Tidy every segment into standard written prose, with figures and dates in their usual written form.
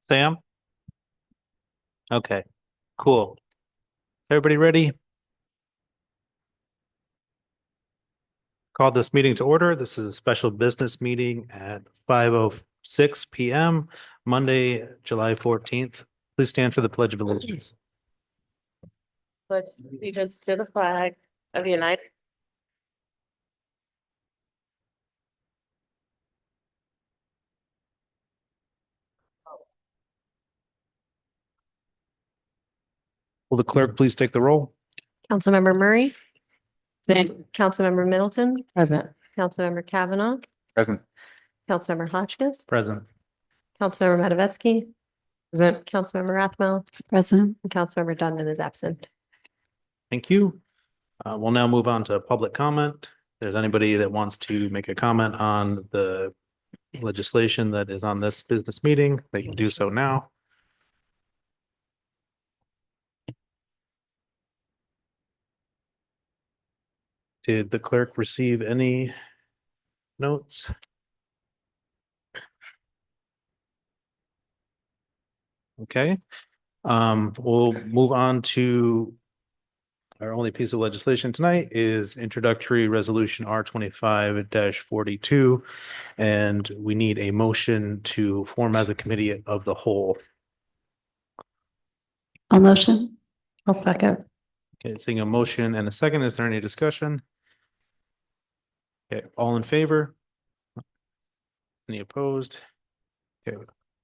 Sam? Okay, cool. Everybody ready? Call this meeting to order. This is a special business meeting at 5:06 p.m., Monday, July 14th. Please stand for the Pledge of Allegiance. Pledge allegiance to the flag of the United. Will the clerk please take the roll? Councilmember Murray, Present. Councilmember Middleton, Present. Councilmember Kavanaugh, Present. Councilmember Hotchkiss, Present. Councilmember Matavetsky, Present. Councilmember Rathmel, Present. and Councilmember Dundon is absent. Thank you. We'll now move on to public comment. If there's anybody that wants to make a comment on the legislation that is on this business meeting, they can do so now. Did the clerk receive any notes? Okay, we'll move on to our only piece of legislation tonight is introductory resolution R 25-42. And we need a motion to form as a committee of the whole. I'll motion. I'll second. Okay, seeing a motion and a second, is there any discussion? Okay, all in favor? Any opposed? Okay,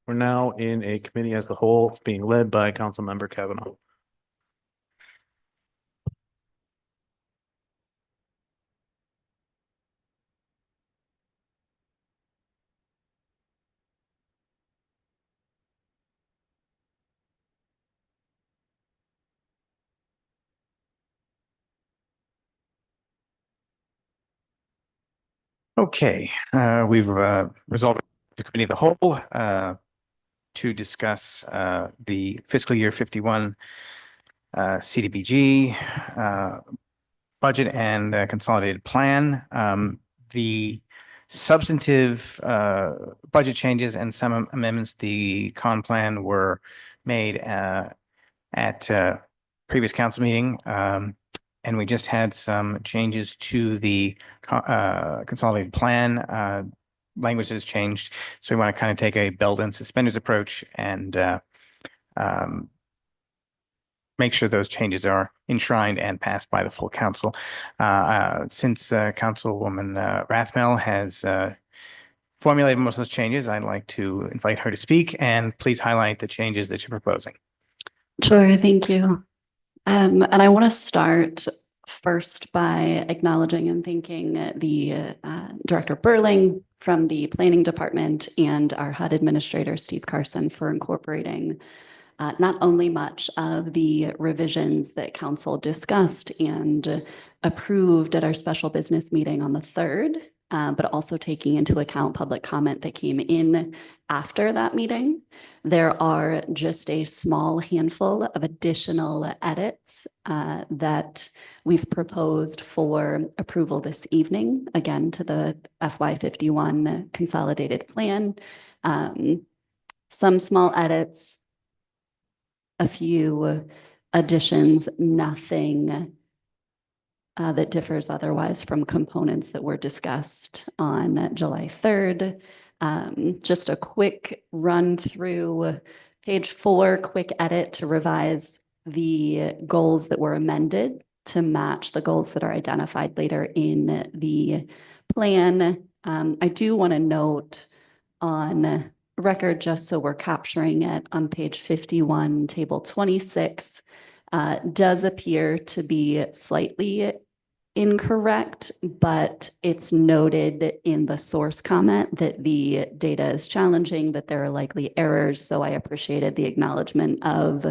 we're now in a committee as the whole being led by Councilmember Kavanaugh. Okay, we've resolved the committee of the whole to discuss the fiscal year 51 CDBG budget and consolidated plan. The substantive budget changes and some amendments to the con plan were made at previous council meeting. And we just had some changes to the consolidated plan. Language has changed. So we want to kind of take a belt and suspenders approach and make sure those changes are enshrined and passed by the full council. Since Councilwoman Rathmel has formulated most of those changes, I'd like to invite her to speak and please highlight the changes that you're proposing. Sure, thank you. And I want to start first by acknowledging and thanking the Director Burling from the Planning Department and our HUD Administrator, Steve Carson, for incorporating not only much of the revisions that Council discussed and approved at our special business meeting on the 3rd, but also taking into account public comment that came in after that meeting. There are just a small handful of additional edits that we've proposed for approval this evening, again, to the FY51 consolidated plan. Some small edits, a few additions, nothing that differs otherwise from components that were discussed on July 3rd. Just a quick run through page 4, quick edit to revise the goals that were amended to match the goals that are identified later in the plan. I do want to note on record, just so we're capturing it, on page 51, table 26, does appear to be slightly incorrect, but it's noted in the source comment that the data is challenging, that there are likely errors. So I appreciated the acknowledgement of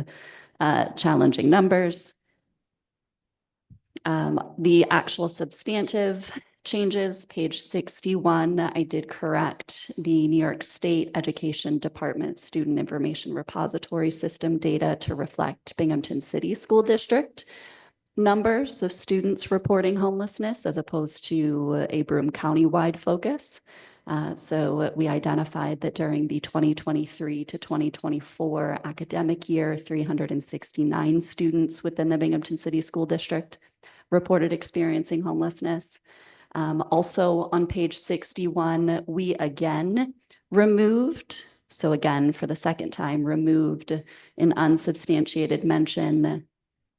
challenging numbers. The actual substantive changes, page 61, I did correct the New York State Education Department Student Information Repository System data to reflect Binghamton City School District numbers of students reporting homelessness as opposed to a Broome County-wide focus. So we identified that during the 2023 to 2024 academic year, 369 students within the Binghamton City School District reported experiencing homelessness. Also on page 61, we again removed, so again, for the second time, removed an unsubstantiated mention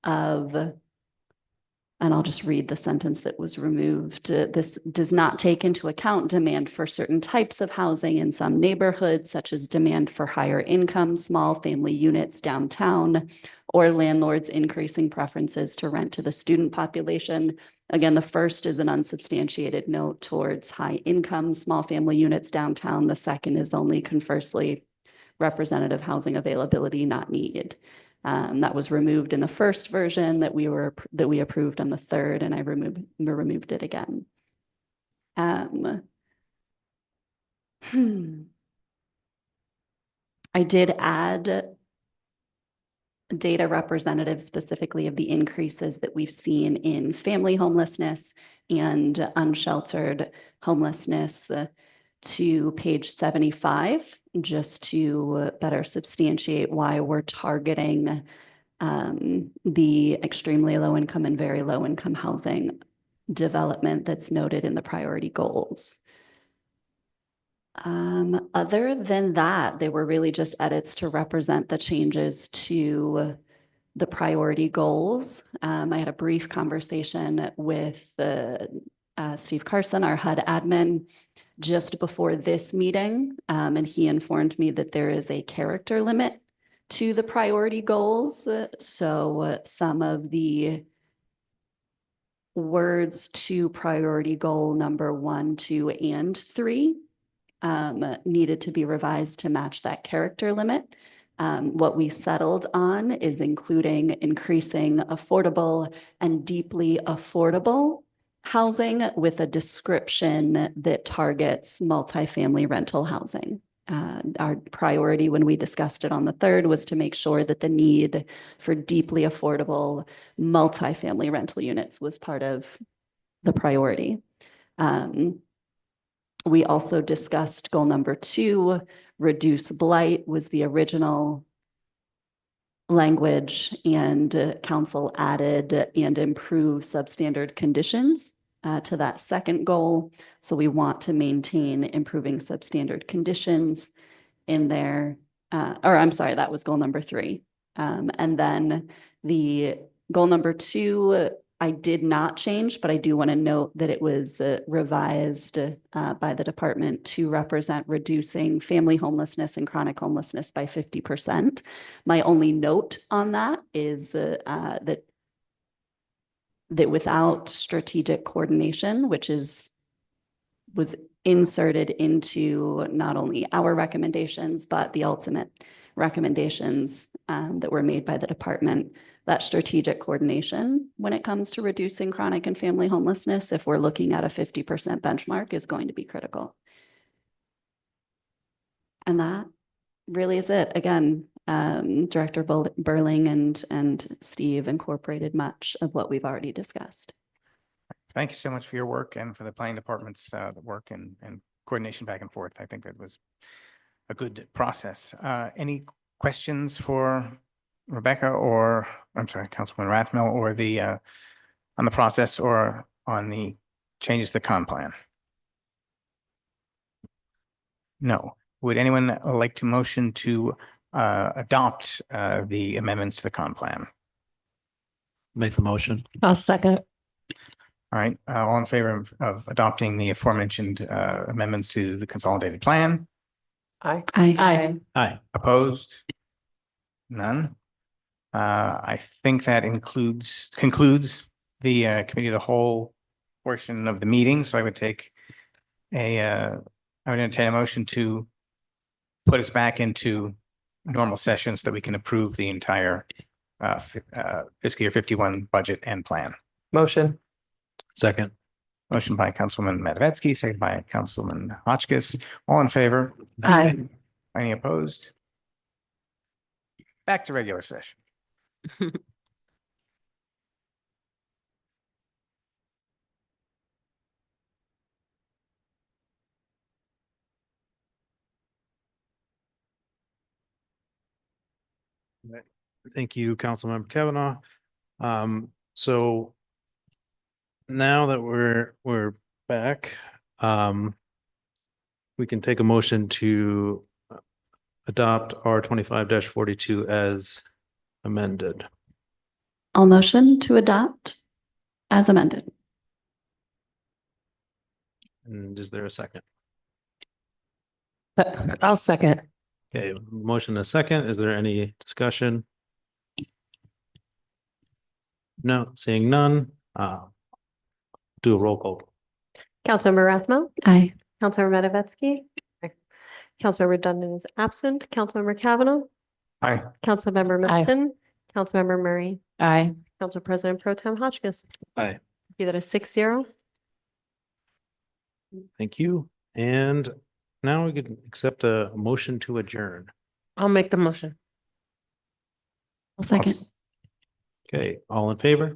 of, and I'll just read the sentence that was removed. This does not take into account demand for certain types of housing in some neighborhoods, such as demand for higher income, small family units downtown, or landlords increasing preferences to rent to the student population. Again, the first is an unsubstantiated note towards high income, small family units downtown. The second is only conversely representative housing availability, not need. That was removed in the first version that we approved on the third, and I removed it again. I did add data representative specifically of the increases that we've seen in family homelessness and unsheltered homelessness to page 75, just to better substantiate why we're targeting the extremely low income and very low income housing development that's noted in the priority goals. Other than that, they were really just edits to represent the changes to the priority goals. I had a brief conversation with Steve Carson, our HUD admin, just before this meeting, and he informed me that there is a character limit to the priority goals. So some of the words to priority goal number 1, 2, and 3 needed to be revised to match that character limit. What we settled on is increasing affordable and deeply affordable housing with a description that targets multifamily rental housing. Our priority when we discussed it on the 3rd was to make sure that the need for deeply affordable multifamily rental units was part of the priority. We also discussed goal number 2, reduce blight was the original language, and council added and improve substandard conditions to that second goal. So we want to maintain improving substandard conditions in there, or I'm sorry, that was goal number 3. And then the goal number 2, I did not change, but I do want to note that it was revised by the department to represent reducing family homelessness and chronic homelessness by 50%. My only note on that is that without strategic coordination, which was inserted into not only our recommendations, but the ultimate recommendations that were made by the department, that strategic coordination when it comes to reducing chronic and family homelessness, if we're looking at a 50% benchmark, is going to be critical. And that really is it. Again, Director Burling and Steve incorporated much of what we've already discussed. Thank you so much for your work and for the planning department's work and coordination back and forth. I think that was a good process. Any questions for Rebecca or, I'm sorry, Councilwoman Rathmel, or on the process or on the changes to the con plan? No. Would anyone like to motion to adopt the amendments to the con plan? Make the motion. I'll second. All right, all in favor of adopting the aforementioned amendments to the consolidated plan? Aye. Aye. Opposed? None. I think that concludes the committee of the whole portion of the meeting. So I would I would entertain a motion to put us back into normal session so that we can approve the entire fiscal year 51 budget and plan. Motion. Second. Motion by Councilwoman Matavetsky, second by Councilman Hotchkiss. All in favor? Aye. Any opposed? Back to regular session. Thank you, Councilmember Kavanaugh. So now that we're back, we can take a motion to adopt R 25-42 as amended. I'll motion to adopt as amended. And is there a second? I'll second. Okay, motion and a second. Is there any discussion? No, seeing none. Do a roll call. Councilmember Rathmo, Aye. Councilmember Matavetsky. Councilmember Dundon is absent. Councilmember Kavanaugh, Aye. Councilmember Aye. Middleton, Councilmember Murray, Aye. Council President Pro Tem Hotchkiss. Aye. Be that a 6-0. Thank you. And now we could accept a motion to adjourn. I'll make the motion. I'll second. Okay, all in favor?